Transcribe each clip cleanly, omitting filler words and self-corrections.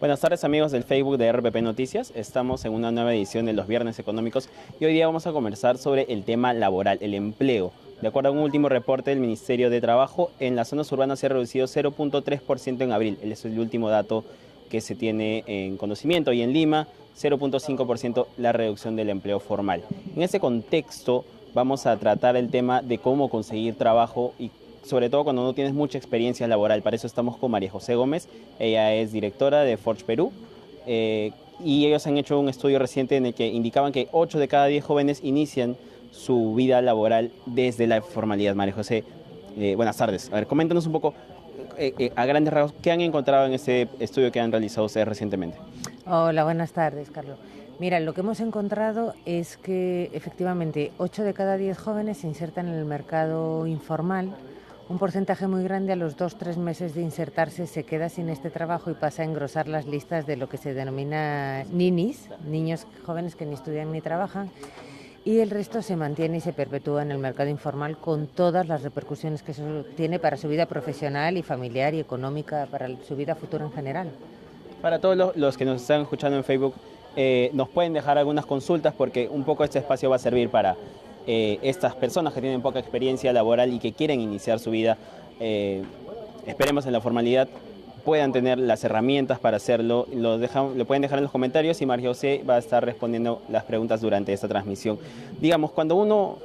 Buenas tardes amigos del Facebook de RPP Noticias, estamos en una nueva edición de los Viernes Económicos y hoy día vamos a conversar sobre el tema laboral, el empleo. De acuerdo a un último reporte del Ministerio de Trabajo, en las zonas urbanas se ha reducido 0.3% en abril, ese es el último dato que se tiene en conocimiento, y en Lima 0.5% la reducción del empleo formal. En ese contexto vamos a tratar el tema de cómo conseguir trabajo y sobre todo cuando no tienes mucha experiencia laboral. Para eso estamos con María José Gómez, ella es directora de Forge Perú, y ellos han hecho un estudio reciente en el que indicaban que 8 de cada 10 jóvenes inician su vida laboral desde la formalidad. María José, buenas tardes. A ver, coméntanos un poco, a grandes rasgos, ¿qué han encontrado en este estudio que han realizado ustedes recientemente? Hola, buenas tardes, Carlos. Mira, lo que hemos encontrado es que efectivamente 8 de cada 10 jóvenes se insertan en el mercado informal. Un porcentaje muy grande a los 2-3 meses de insertarse se queda sin este trabajo y pasa a engrosar las listas de lo que se denomina ninis, niños jóvenes que ni estudian ni trabajan, y el resto se mantiene y se perpetúa en el mercado informal con todas las repercusiones que eso tiene para su vida profesional y familiar y económica, para su vida futura en general. Para todos los que nos están escuchando en Facebook, nos pueden dejar algunas consultas porque un poco este espacio va a servir para estas personas que tienen poca experiencia laboral y que quieren iniciar su vida, esperemos en la formalidad, puedan tener las herramientas para hacerlo. Lo pueden dejar en los comentarios y María José va a estar respondiendo las preguntas durante esta transmisión. Digamos, cuando uno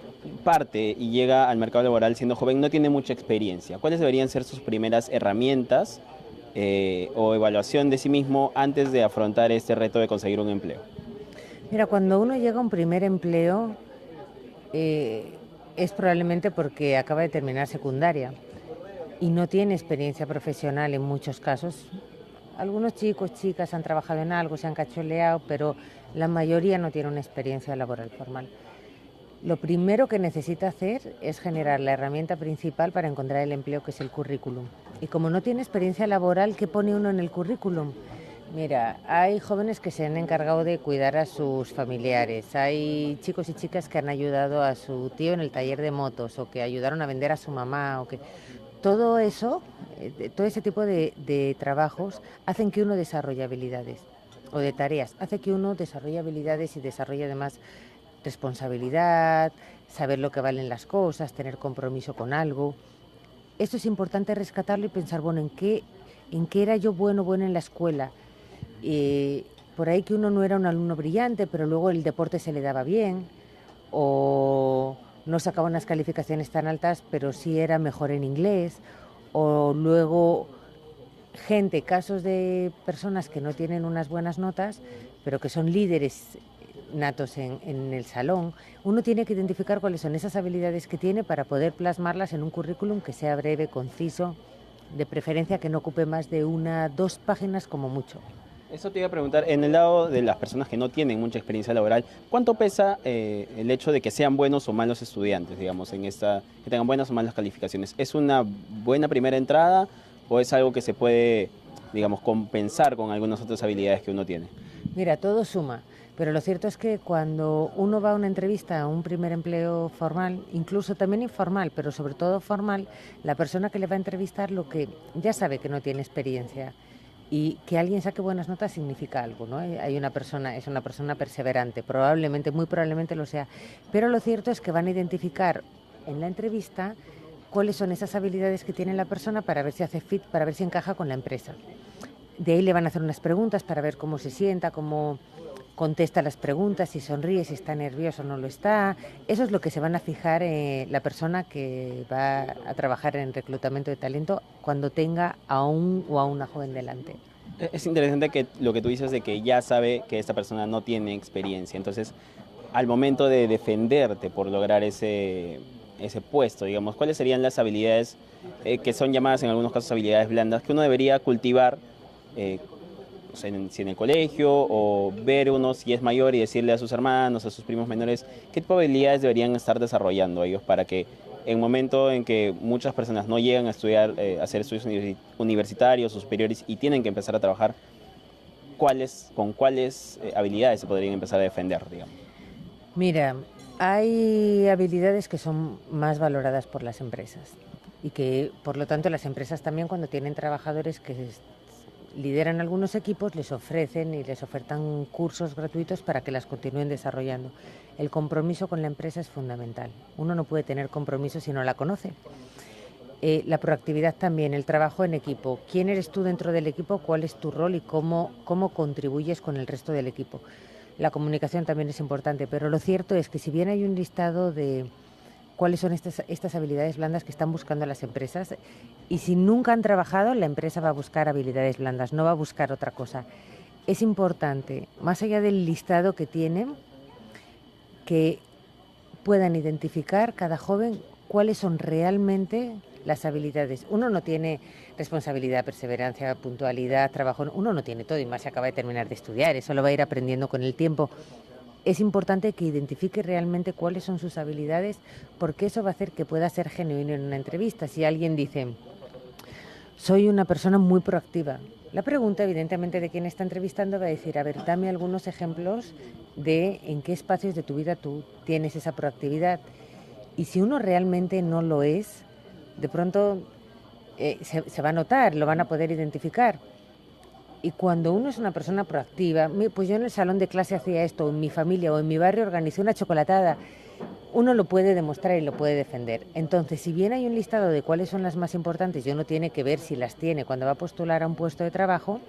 parte y llega al mercado laboral siendo joven, no tiene mucha experiencia. ¿Cuáles deberían ser sus primeras herramientas o evaluación de sí mismo antes de afrontar este reto de conseguir un empleo? Mira, cuando uno llega a un primer empleo es probablemente porque acaba de terminar secundaria y no tiene experiencia profesional en muchos casos. Algunos chicos, chicas han trabajado en algo, se han cacholeado, pero la mayoría no tiene una experiencia laboral formal. Lo primero que necesita hacer es generar la herramienta principal para encontrar el empleo, que es el currículum. Y como no tiene experiencia laboral, ¿qué pone uno en el currículum? Mira, hay jóvenes que se han encargado de cuidar a sus familiares, hay chicos y chicas que han ayudado a su tío en el taller de motos o que ayudaron a vender a su mamá o que... Todo eso, todo ese tipo de trabajos hacen que uno desarrolle habilidades o de tareas, hace que uno desarrolle habilidades y desarrolle además responsabilidad, saber lo que valen las cosas, tener compromiso con algo. Esto es importante rescatarlo y pensar, bueno, ¿en qué era yo buena en la escuela? Por ahí que uno no era un alumno brillante, pero luego el deporte se le daba bien, o no sacaba unas calificaciones tan altas, pero sí era mejor en inglés, o luego casos de personas que no tienen unas buenas notas, pero que son líderes natos en el salón. Uno tiene que identificar cuáles son esas habilidades que tiene para poder plasmarlas en un currículum que sea breve, conciso, de preferencia que no ocupe más de 1-2 páginas como mucho. Eso te iba a preguntar, en el lado de las personas que no tienen mucha experiencia laboral, ¿cuánto pesa el hecho de que sean buenos o malos estudiantes, digamos, que tengan buenas o malas calificaciones? ¿Es una buena primera entrada o es algo que se puede, digamos, compensar con algunas otras habilidades que uno tiene? Mira, todo suma, pero lo cierto es que cuando uno va a una entrevista a un primer empleo formal, incluso también informal, pero sobre todo formal, la persona que le va a entrevistar lo que ya sabe que no tiene experiencia. Y que alguien saque buenas notas significa algo, ¿no? Es una persona perseverante, probablemente, muy probablemente lo sea. Pero lo cierto es que van a identificar en la entrevista cuáles son esas habilidades que tiene la persona para ver si hace fit, para ver si encaja con la empresa. De ahí le van a hacer unas preguntas para ver cómo se sienta, cómo contesta las preguntas, si sonríe, si está nervioso o no lo está. Eso es lo que se van a fijar la persona que va a trabajar en reclutamiento de talento cuando tenga a un o a una joven delante. Es interesante que lo que tú dices de que ya sabe que esta persona no tiene experiencia, entonces al momento de defenderte por lograr ese puesto, digamos, ¿cuáles serían las habilidades que son llamadas en algunos casos habilidades blandas que uno debería cultivar, si en el colegio, o ver uno si es mayor y decirle a sus hermanos, a sus primos menores, qué tipo de habilidades deberían estar desarrollando ellos para que en el momento en que muchas personas no llegan a estudiar, a hacer estudios universitarios o superiores y tienen que empezar a trabajar, con cuáles habilidades se podrían empezar a defender, digamos? Mira, hay habilidades que son más valoradas por las empresas y que, por lo tanto, las empresas también cuando tienen trabajadores que lideran algunos equipos, les ofrecen y les ofertan cursos gratuitos para que las continúen desarrollando. El compromiso con la empresa es fundamental. Uno no puede tener compromiso si no la conoce. La proactividad también, el trabajo en equipo. ¿Quién eres tú dentro del equipo? ¿Cuál es tu rol y cómo contribuyes con el resto del equipo? La comunicación también es importante, pero lo cierto es que si bien hay un listado de cuáles son estas habilidades blandas que están buscando las empresas, y si nunca han trabajado, la empresa va a buscar habilidades blandas, no va a buscar otra cosa. Es importante, más allá del listado que tienen, que puedan identificar cada joven cuáles son realmente las habilidades. Uno no tiene responsabilidad, perseverancia, puntualidad, trabajo, uno no tiene todo y más se acaba de terminar de estudiar, eso lo va a ir aprendiendo con el tiempo. Es importante que identifique realmente cuáles son sus habilidades, porque eso va a hacer que pueda ser genuino en una entrevista. Si alguien dice, soy una persona muy proactiva, la pregunta evidentemente de quien está entrevistando va a decir, a ver, dame algunos ejemplos de en qué espacios de tu vida tú tienes esa proactividad. Y si uno realmente no lo es, de pronto se va a notar, lo van a poder identificar. Y cuando uno es una persona proactiva, pues yo en el salón de clase hacía esto, o en mi familia o en mi barrio organicé una chocolatada, uno lo puede demostrar y lo puede defender. Entonces, si bien hay un listado de cuáles son las más importantes, y uno tiene que ver si las tiene cuando va a postular a un puesto de trabajo,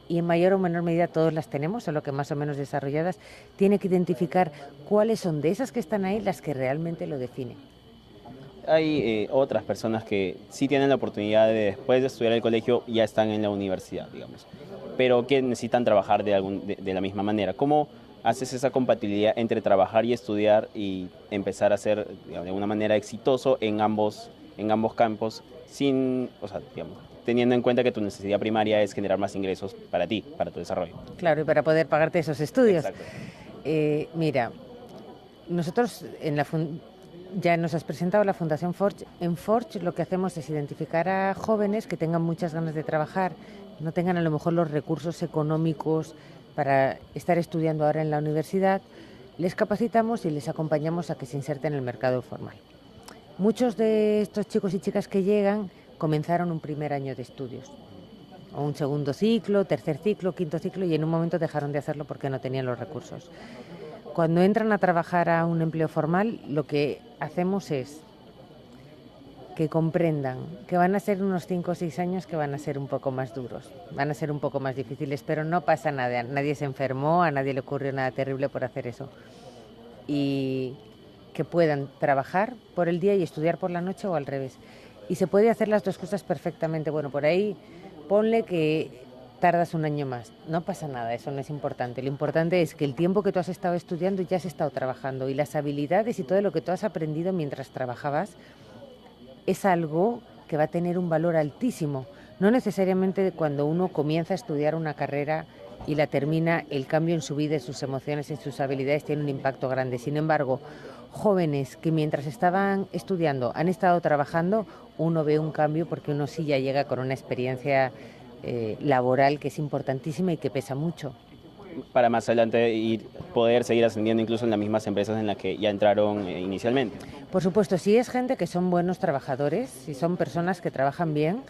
y en mayor o menor medida todos las tenemos, solo que más o menos desarrolladas, tiene que identificar cuáles son de esas que están ahí las que realmente lo definen. Hay otras personas que sí tienen la oportunidad de, después de estudiar el colegio, ya están en la universidad, digamos, pero que necesitan trabajar de la misma manera. ¿Cómo haces esa compatibilidad entre trabajar y estudiar y empezar a ser, digamos, de alguna manera exitoso en ambos campos, sin, o sea, digamos, teniendo en cuenta que tu necesidad primaria es generar más ingresos para ti, para tu desarrollo? Claro, y para poder pagarte esos estudios. Exacto. Mira, nosotros ya nos has presentado la Fundación Forge. En Forge lo que hacemos es identificar a jóvenes que tengan muchas ganas de trabajar, no tengan a lo mejor los recursos económicos para estar estudiando ahora en la universidad, les capacitamos y les acompañamos a que se inserten en el mercado formal. Muchos de estos chicos y chicas que llegan comenzaron un primer año de estudios, o un segundo ciclo, tercer ciclo, quinto ciclo, y en un momento dejaron de hacerlo porque no tenían los recursos. Cuando entran a trabajar a un empleo formal, lo que hacemos es que comprendan que van a ser unos 5 o 6 años que van a ser un poco más duros, van a ser un poco más difíciles, pero no pasa nada, nadie se enfermó, a nadie le ocurrió nada terrible por hacer eso. Y que puedan trabajar por el día y estudiar por la noche o al revés. Y se puede hacer las dos cosas perfectamente. Bueno, por ahí ponle que tardas un año más, no pasa nada, eso no es importante. Lo importante es que el tiempo que tú has estado estudiando ya has estado trabajando y las habilidades y todo lo que tú has aprendido mientras trabajabas es algo que va a tener un valor altísimo. No necesariamente cuando uno comienza a estudiar una carrera y la termina, el cambio en su vida, en sus emociones, en sus habilidades tiene un impacto grande. Sin embargo, jóvenes que mientras estaban estudiando han estado trabajando, uno ve un cambio porque uno sí ya llega con una experiencia laboral que es importantísima y que pesa mucho. Para más adelante poder seguir ascendiendo incluso en las mismas empresas en las que ya entraron inicialmente. Por supuesto, sí es gente que son buenos trabajadores, si son personas que trabajan bien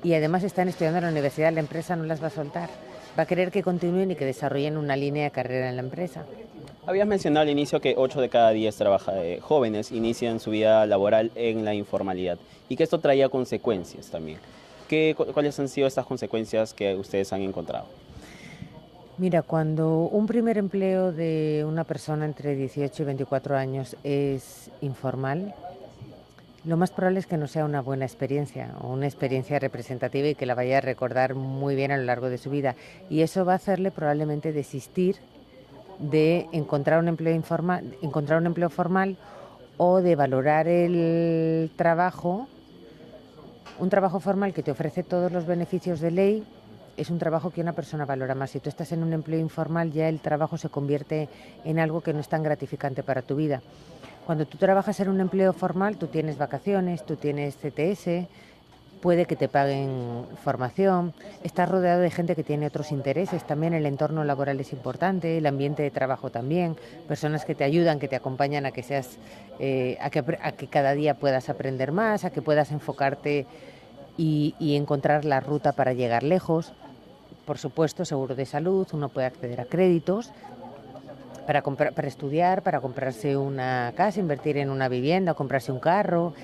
y además están estudiando en la universidad, la empresa no las va a soltar. Va a querer que continúen y que desarrollen una línea de carrera en la empresa. Habías mencionado al inicio que 8 de cada 10 jóvenes inician su vida laboral en la informalidad y que esto traía consecuencias también. ¿Cuáles han sido estas consecuencias que ustedes han encontrado? Mira, cuando un primer empleo de una persona entre 18 y 24 años es informal, lo más probable es que no sea una buena experiencia o una experiencia representativa y que la vaya a recordar muy bien a lo largo de su vida. Y eso va a hacerle probablemente desistir de encontrar un empleo formal o de valorar el trabajo, un trabajo formal que te ofrece todos los beneficios de ley. Es un trabajo que una persona valora más. Si tú estás en un empleo informal, ya el trabajo se convierte en algo que no es tan gratificante para tu vida. Cuando tú trabajas en un empleo formal, tú tienes vacaciones, tú tienes CTS, puede que te paguen formación, estás rodeado de gente que tiene otros intereses, también el entorno laboral es importante, el ambiente de trabajo también, personas que te ayudan, que te acompañan a que seas, a que cada día puedas aprender más, a que puedas enfocarte y encontrar la ruta para llegar lejos. por supuesto, seguro de salud, uno puede acceder a créditos para estudiar, para comprarse una casa, invertir en una vivienda, comprarse un carro.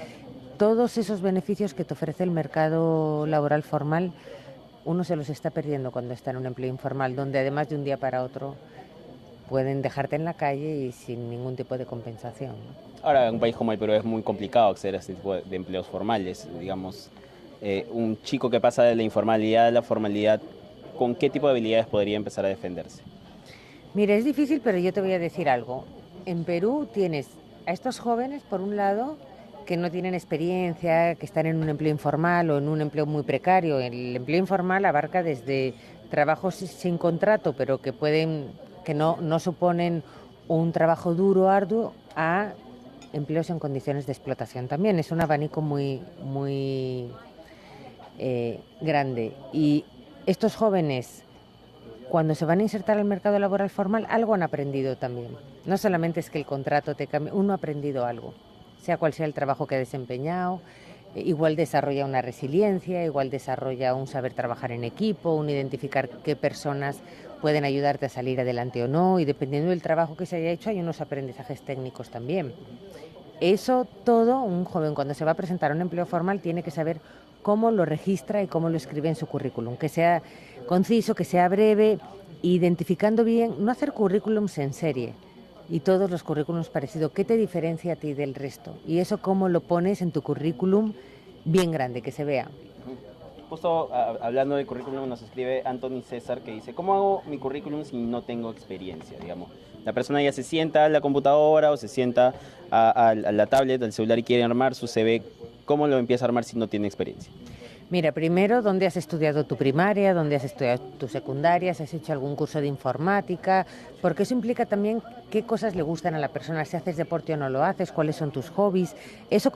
Todos esos beneficios que te ofrece el mercado laboral formal, uno se los está perdiendo cuando está en un empleo informal, donde además de un día para otro pueden dejarte en la calle y sin ningún tipo de compensación. Ahora, en un país como el Perú es muy complicado acceder a este tipo de empleos formales. Digamos, un chico que pasa de la informalidad a la formalidad, ¿con qué tipo de habilidades podría empezar a defenderse? Mira, es difícil, pero yo te voy a decir algo. En Perú tienes a estos jóvenes, por un lado, que no tienen experiencia, que están en un empleo informal o en un empleo muy precario. El empleo informal abarca desde trabajos sin contrato, pero que no suponen un trabajo duro, arduo, a empleos en condiciones de explotación también. Es un abanico muy grande. Y estos jóvenes, cuando se van a insertar al mercado laboral formal, algo han aprendido también. No solamente es que el contrato te cambie, uno ha aprendido algo, sea cual sea el trabajo que ha desempeñado, igual desarrolla una resiliencia, igual desarrolla un saber trabajar en equipo, un identificar qué personas pueden ayudarte a salir adelante o no, y dependiendo del trabajo que se haya hecho hay unos aprendizajes técnicos también. Eso todo, un joven cuando se va a presentar a un empleo formal tiene que saber cómo lo registra y cómo lo escribe en su currículum, que sea conciso, que sea breve, identificando bien, no hacer currículums en serie y todos los currículums parecidos. ¿Qué te diferencia a ti del resto? Y eso cómo lo pones en tu currículum bien grande, que se vea. Justo hablando de currículum nos escribe Anthony César que dice, ¿cómo hago mi currículum si no tengo experiencia? Digamos, la persona ya se sienta a la computadora o se sienta a la tablet, al celular y quiere armar su CV. ¿Cómo lo empieza a armar si no tiene experiencia? Mira, primero, ¿dónde has estudiado tu primaria? ¿Dónde has estudiado tu secundaria? ¿Si has hecho algún curso de informática? Porque eso implica también qué cosas le gustan a la persona, si haces deporte o no lo haces, cuáles son tus hobbies. Eso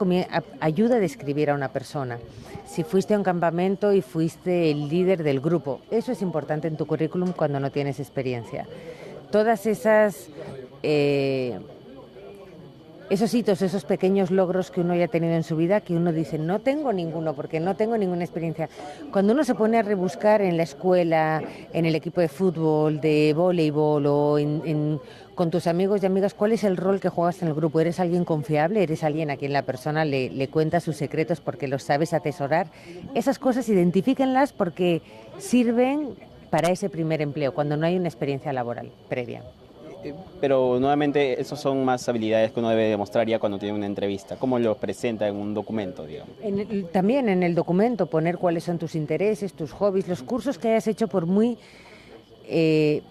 ayuda a describir a una persona. Si fuiste a un campamento y fuiste el líder del grupo, eso es importante en tu currículum cuando no tienes experiencia. Todas esas... esos hitos, esos pequeños logros que uno haya tenido en su vida, que uno dice, no tengo ninguno, porque no tengo ninguna experiencia. Cuando uno se pone a rebuscar en la escuela, en el equipo de fútbol, de voleibol o con tus amigos y amigas, ¿cuál es el rol que juegas en el grupo? ¿Eres alguien confiable? ¿Eres alguien a quien la persona le cuenta sus secretos porque los sabes atesorar? Esas cosas identifíquenlas porque sirven para ese primer empleo, cuando no hay una experiencia laboral previa. Pero nuevamente, esas son más habilidades que uno debe demostrar ya cuando tiene una entrevista. ¿Cómo lo presenta en un documento, digamos? También en el documento poner cuáles son tus intereses, tus hobbies, los cursos que hayas hecho, por muy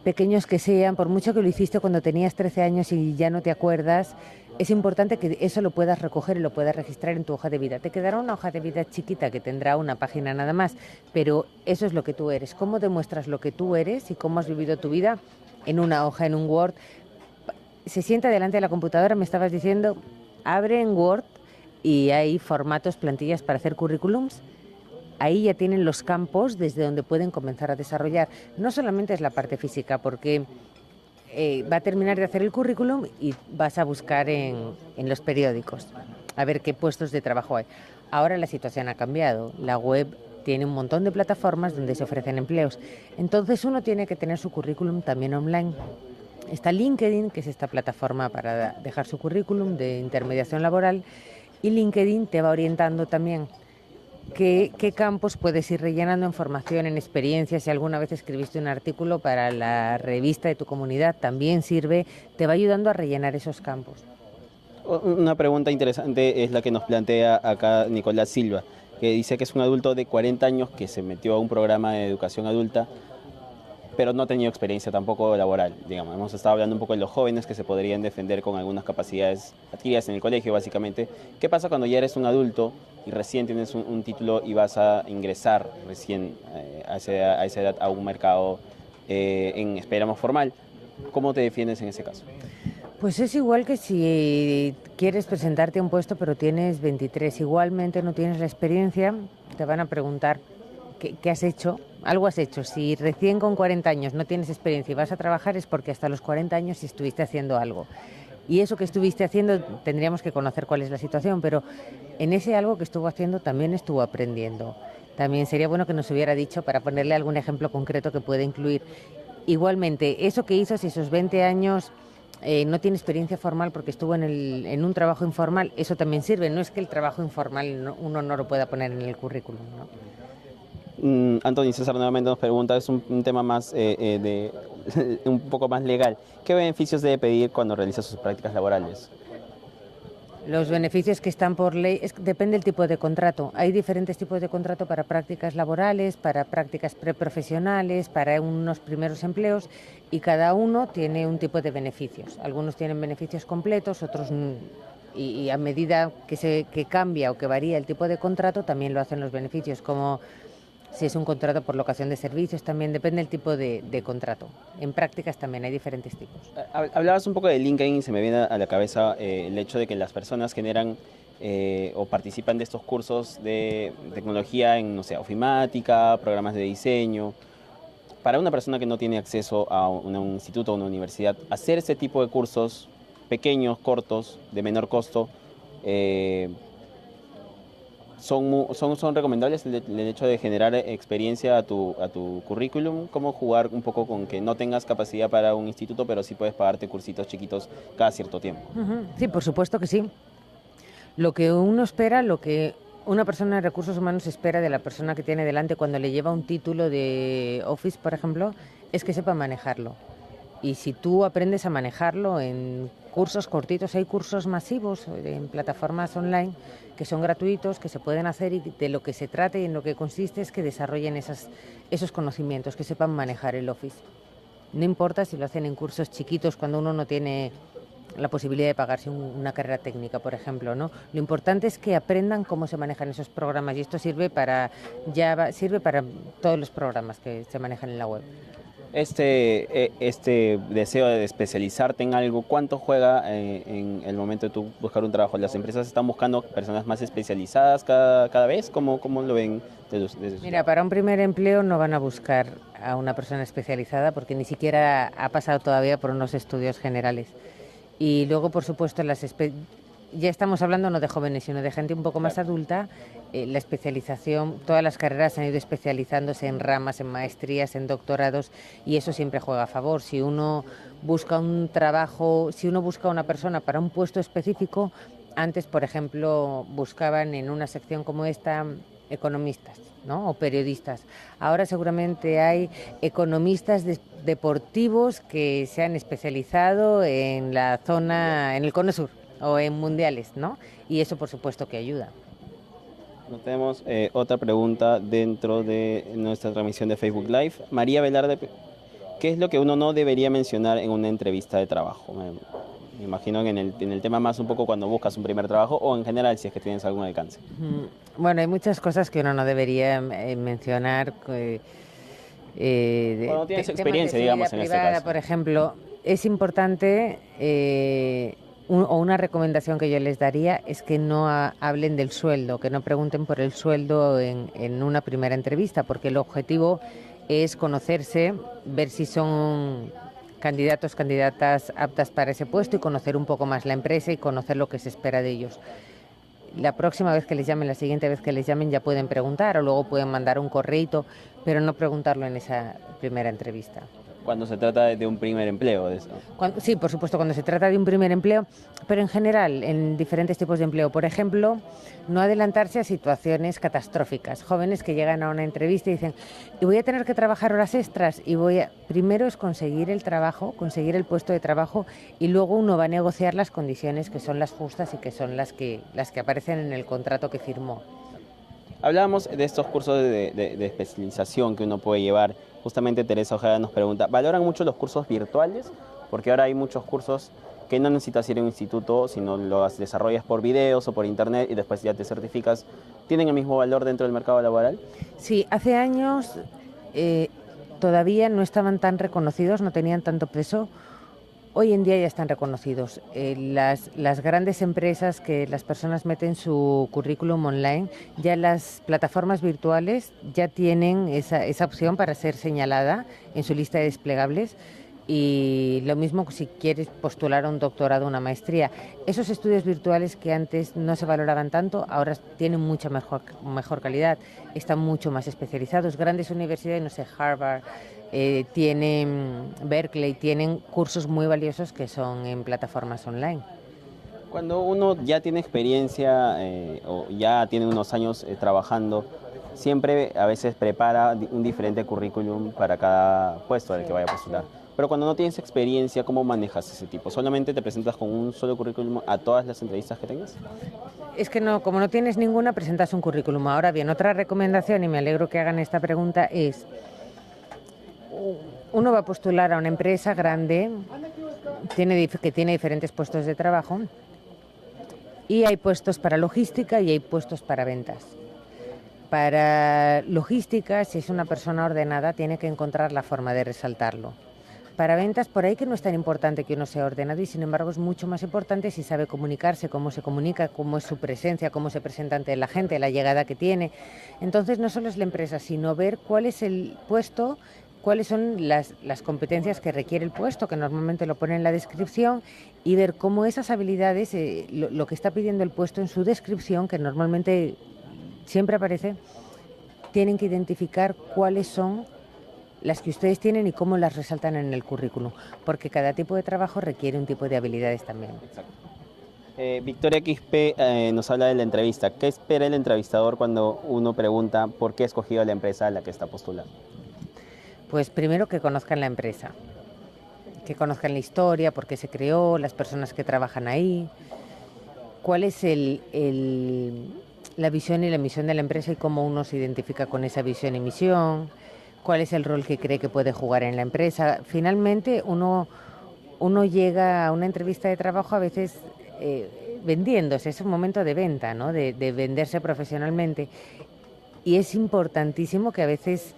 pequeños que sean, por mucho que lo hiciste cuando tenías 13 años y ya no te acuerdas, es importante que eso lo puedas recoger y lo puedas registrar en tu hoja de vida. Te quedará una hoja de vida chiquita que tendrá una página nada más, pero eso es lo que tú eres. ¿Cómo demuestras lo que tú eres y cómo has vivido tu vida? En una hoja, en un Word. Se sienta delante de la computadora, me estabas diciendo, abre en Word y hay formatos, plantillas para hacer currículums. Ahí ya tienen los campos desde donde pueden comenzar a desarrollar. No solamente es la parte física, porque va a terminar de hacer el currículum y vas a buscar en los periódicos a ver qué puestos de trabajo hay. Ahora la situación ha cambiado. La web tiene un montón de plataformas donde se ofrecen empleos. Entonces uno tiene que tener su currículum también online. Está LinkedIn, que es esta plataforma para dejar su currículum de intermediación laboral, y LinkedIn te va orientando también qué campos puedes ir rellenando en formación, en experiencia. Si alguna vez escribiste un artículo para la revista de tu comunidad, también sirve, te va ayudando a rellenar esos campos. Una pregunta interesante es la que nos plantea acá Nicolás Silva, que dice que es un adulto de 40 años que se metió a un programa de educación adulta, pero no ha tenido experiencia tampoco laboral. Digamos, hemos estado hablando un poco de los jóvenes que se podrían defender con algunas capacidades adquiridas en el colegio, básicamente. ¿Qué pasa cuando ya eres un adulto y recién tienes un título y vas a ingresar recién a esa edad a un mercado, esperamos, formal? ¿Cómo te defiendes en ese caso? Pues es igual que si quieres presentarte a un puesto pero tienes 23, igualmente no tienes la experiencia, te van a preguntar qué has hecho, algo has hecho. Si recién con 40 años no tienes experiencia y vas a trabajar es porque hasta los 40 años estuviste haciendo algo. Y eso que estuviste haciendo tendríamos que conocer cuál es la situación, pero en ese algo que estuvo haciendo también estuvo aprendiendo. También sería bueno que nos hubiera dicho para ponerle algún ejemplo concreto que pueda incluir. Igualmente, eso que hizo, si sus 20 años no tiene experiencia formal porque estuvo en un trabajo informal, eso también sirve. No es que el trabajo informal uno no lo pueda poner en el currículum, ¿no? Anthony César nuevamente nos pregunta, es un tema más un poco más legal. ¿Qué beneficios debe pedir cuando realiza sus prácticas laborales? Los beneficios que están por ley, depende del tipo de contrato. Hay diferentes tipos de contrato para prácticas laborales, para prácticas preprofesionales, para unos primeros empleos, y cada uno tiene un tipo de beneficios. Algunos tienen beneficios completos, otros y a medida que cambia o que varía el tipo de contrato, también lo hacen los beneficios, como si es un contrato por locación de servicios, también depende del tipo de contrato. En prácticas también hay diferentes tipos. Hablabas un poco de LinkedIn y se me viene a la cabeza el hecho de que las personas generan o participan de estos cursos de tecnología en, no sé, ofimática, programas de diseño. Para una persona que no tiene acceso a un instituto o una universidad, hacer ese tipo de cursos pequeños, cortos, de menor costo, son recomendables el hecho de generar experiencia a tu currículum. ¿Cómo jugar un poco con que no tengas capacidad para un instituto, pero sí puedes pagarte cursitos chiquitos cada cierto tiempo? Sí, por supuesto que sí. Lo que uno espera, lo que una persona de recursos humanos espera de la persona que tiene delante cuando le lleva un título de Office, por ejemplo, es que sepa manejarlo. Y si tú aprendes a manejarlo en cursos cortitos, hay cursos masivos en plataformas online que son gratuitos, que se pueden hacer, y de lo que se trata y en lo que consiste es que desarrollen esos conocimientos, que sepan manejar el Office. No importa si lo hacen en cursos chiquitos cuando uno no tiene la posibilidad de pagarse una carrera técnica, por ejemplo, ¿no? Lo importante es que aprendan cómo se manejan esos programas, y esto sirve para todos los programas que se manejan en la web. Este deseo de especializarte en algo, ¿cuánto juega en el momento de tú buscar un trabajo? ¿Las empresas están buscando personas más especializadas cada vez? ¿Cómo lo ven desde su Mira, lado? para un primer empleo no van a buscar a una persona especializada porque ni siquiera ha pasado todavía por unos estudios generales. Y luego, por supuesto, ya estamos hablando no de jóvenes, sino de gente un poco más adulta. La especialización, todas las carreras han ido especializándose en ramas, en maestrías, en doctorados, y eso siempre juega a favor. Si uno busca un trabajo, si uno busca una persona para un puesto específico, antes, por ejemplo, buscaban en una sección como esta economistas, ¿no? O periodistas. Ahora seguramente hay economistas deportivos que se han especializado en la zona, en el Cono Sur o en mundiales, ¿no? Y eso por supuesto que ayuda. Tenemos otra pregunta dentro de nuestra transmisión de Facebook Live. María Velarde, ¿qué es lo que uno no debería mencionar en una entrevista de trabajo? Me imagino en el tema más un poco cuando buscas un primer trabajo, o en general si es que tienes algún alcance. Bueno, hay muchas cosas que uno no debería mencionar. Cuando tienes experiencia, digamos, en este privada, caso. por ejemplo, es importante, o una recomendación que yo les daría es que no hablen del sueldo, que no pregunten por el sueldo en una primera entrevista, porque el objetivo es conocerse, ver si son candidatos, candidatas aptas para ese puesto, y conocer un poco más la empresa y conocer lo que se espera de ellos. La próxima vez que les llamen, la siguiente vez que les llamen, ya pueden preguntar, o luego pueden mandar un correíto, pero no preguntarlo en esa primera entrevista. Cuando se trata de un primer empleo, de eso. Sí, por supuesto, cuando se trata de un primer empleo, pero en general, en diferentes tipos de empleo. Por ejemplo, no adelantarse a situaciones catastróficas. Jóvenes que llegan a una entrevista y dicen, y voy a tener que trabajar horas extras, primero es conseguir el trabajo, conseguir el puesto de trabajo, y luego uno va a negociar las condiciones que son las justas y que son las que aparecen en el contrato que firmó. Hablábamos de estos cursos de especialización que uno puede llevar. Justamente Teresa Ojeda nos pregunta, ¿valoran mucho los cursos virtuales? Porque ahora hay muchos cursos que no necesitas ir a un instituto, sino los desarrollas por videos o por internet y después ya te certificas. ¿Tienen el mismo valor dentro del mercado laboral? Sí, hace años todavía no estaban tan reconocidos, no tenían tanto peso. Hoy en día ya están reconocidos. Las grandes empresas que las personas meten su currículum online, ya las plataformas virtuales ya tienen esa opción para ser señalada en su lista de desplegables. Y lo mismo si quieres postular a un doctorado o una maestría. Esos estudios virtuales que antes no se valoraban tanto, ahora tienen mucha mejor calidad, están mucho más especializados. Grandes universidades, no sé, Harvard, tienen Berkeley, tienen cursos muy valiosos que son en plataformas online. Cuando uno ya tiene experiencia o ya tiene unos años trabajando, siempre a veces prepara un diferente currículum para cada puesto al que vaya a postular. Pero cuando no tienes experiencia, ¿cómo manejas ese tipo? ¿Solamente te presentas con un solo currículum a todas las entrevistas que tengas? Es que no, como no tienes ninguna, presentas un currículum. Ahora bien, otra recomendación, y me alegro que hagan esta pregunta, es: uno va a postular a una empresa grande que tiene diferentes puestos de trabajo, y hay puestos para logística y hay puestos para ventas. Para logística, si es una persona ordenada, tiene que encontrar la forma de resaltarlo. Para ventas, por ahí que no es tan importante que uno sea ordenado, y sin embargo es mucho más importante si sabe comunicarse, cómo se comunica, cómo es su presencia, cómo se presenta ante la gente, la llegada que tiene. Entonces no solo es la empresa, sino ver cuál es el puesto, cuáles son las competencias que requiere el puesto, que normalmente lo pone en la descripción, y ver cómo esas habilidades, lo que está pidiendo el puesto en su descripción, que normalmente siempre aparece, tienen que identificar cuáles son las que ustedes tienen y cómo las resaltan en el currículum, porque cada tipo de trabajo requiere un tipo de habilidades también. Exacto. Victoria Quispe nos habla de la entrevista. ¿Qué espera el entrevistador cuando uno pregunta por qué ha escogido la empresa a la que está postulando? Pues primero que conozcan la empresa, que conozcan la historia, por qué se creó, las personas que trabajan ahí, cuál es la visión y la misión de la empresa y cómo uno se identifica con esa visión y misión, cuál es el rol que cree que puede jugar en la empresa. Finalmente, uno llega a una entrevista de trabajo a veces vendiéndose, es un momento de venta, ¿no? de venderse profesionalmente. Y es importantísimo que a veces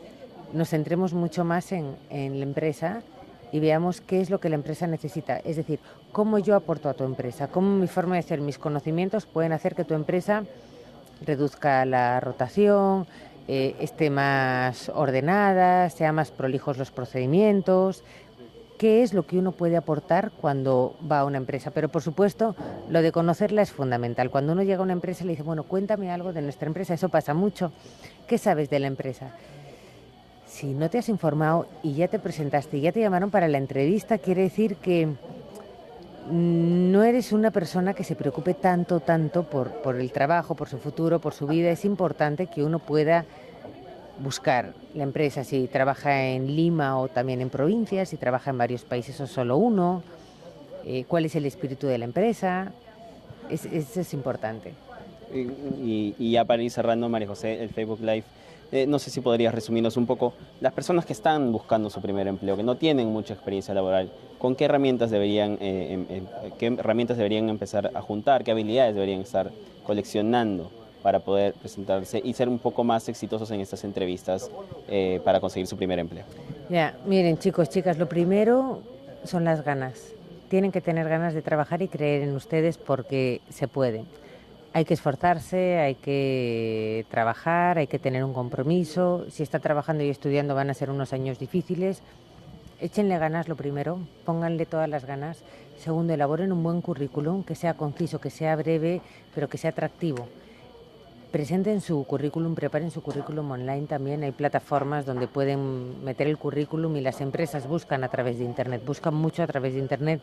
nos centremos mucho más en la empresa y veamos qué es lo que la empresa necesita. Es decir, cómo yo aporto a tu empresa, cómo mi forma de ser, mis conocimientos pueden hacer que tu empresa reduzca la rotación, esté más ordenada, sea más prolijos los procedimientos. ¿Qué es lo que uno puede aportar cuando va a una empresa? Pero por supuesto, lo de conocerla es fundamental. Cuando uno llega a una empresa y le dice, bueno, cuéntame algo de nuestra empresa, eso pasa mucho. ¿Qué sabes de la empresa? Si no te has informado y ya te presentaste y ya te llamaron para la entrevista, quiere decir que no eres una persona que se preocupe tanto por el trabajo, por su futuro, por su vida. Es importante que uno pueda buscar la empresa, si trabaja en Lima o también en provincias, si trabaja en varios países o solo uno, cuál es el espíritu de la empresa. Eso es importante. Y ya para ir cerrando, María José, el Facebook Live, no sé si podrías resumirnos un poco, las personas que están buscando su primer empleo, que no tienen mucha experiencia laboral, ¿con qué herramientas deberían empezar a juntar? ¿Qué habilidades deberían estar coleccionando para poder presentarse y ser un poco más exitosos en estas entrevistas para conseguir su primer empleo? Ya, miren, chicos, chicas, lo primero son las ganas. Tienen que tener ganas de trabajar y creer en ustedes porque se puede. Hay que esforzarse, hay que trabajar, hay que tener un compromiso. Si está trabajando y estudiando van a ser unos años difíciles. Échenle ganas lo primero, pónganle todas las ganas. Segundo, elaboren un buen currículum, que sea conciso, que sea breve, pero que sea atractivo. Presenten su currículum, preparen su currículum online también. Hay plataformas donde pueden meter el currículum y las empresas buscan a través de Internet, buscan mucho a través de Internet.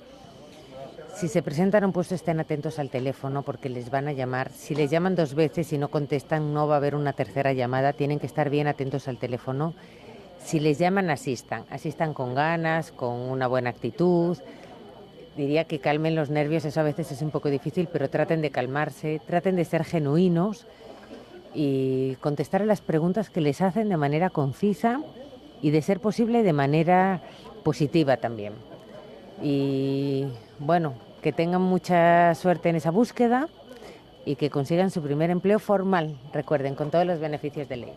Si se presentan a un puesto, estén atentos al teléfono porque les van a llamar. Si les llaman 2 veces y no contestan, no va a haber una tercera llamada. Tienen que estar bien atentos al teléfono. Si les llaman, asistan con ganas, con una buena actitud. Diría que calmen los nervios, eso a veces es un poco difícil, pero traten de calmarse, traten de ser genuinos y contestar a las preguntas que les hacen de manera concisa y, de ser posible, de manera positiva también. Y bueno, que tengan mucha suerte en esa búsqueda y que consigan su primer empleo formal, recuerden, con todos los beneficios de ley.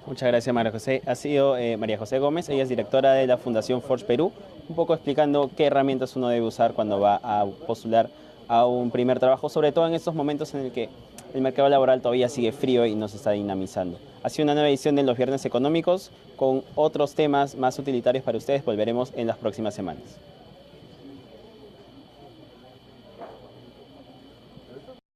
Muchas gracias, María José. Ha sido María José Gómez, ella es directora de la Fundación Forge Perú, un poco explicando qué herramientas uno debe usar cuando va a postular a un primer trabajo, sobre todo en estos momentos en el que el mercado laboral todavía sigue frío y no se está dinamizando. Ha sido una nueva edición de los Viernes Económicos con otros temas más utilitarios para ustedes. Volveremos en las próximas semanas.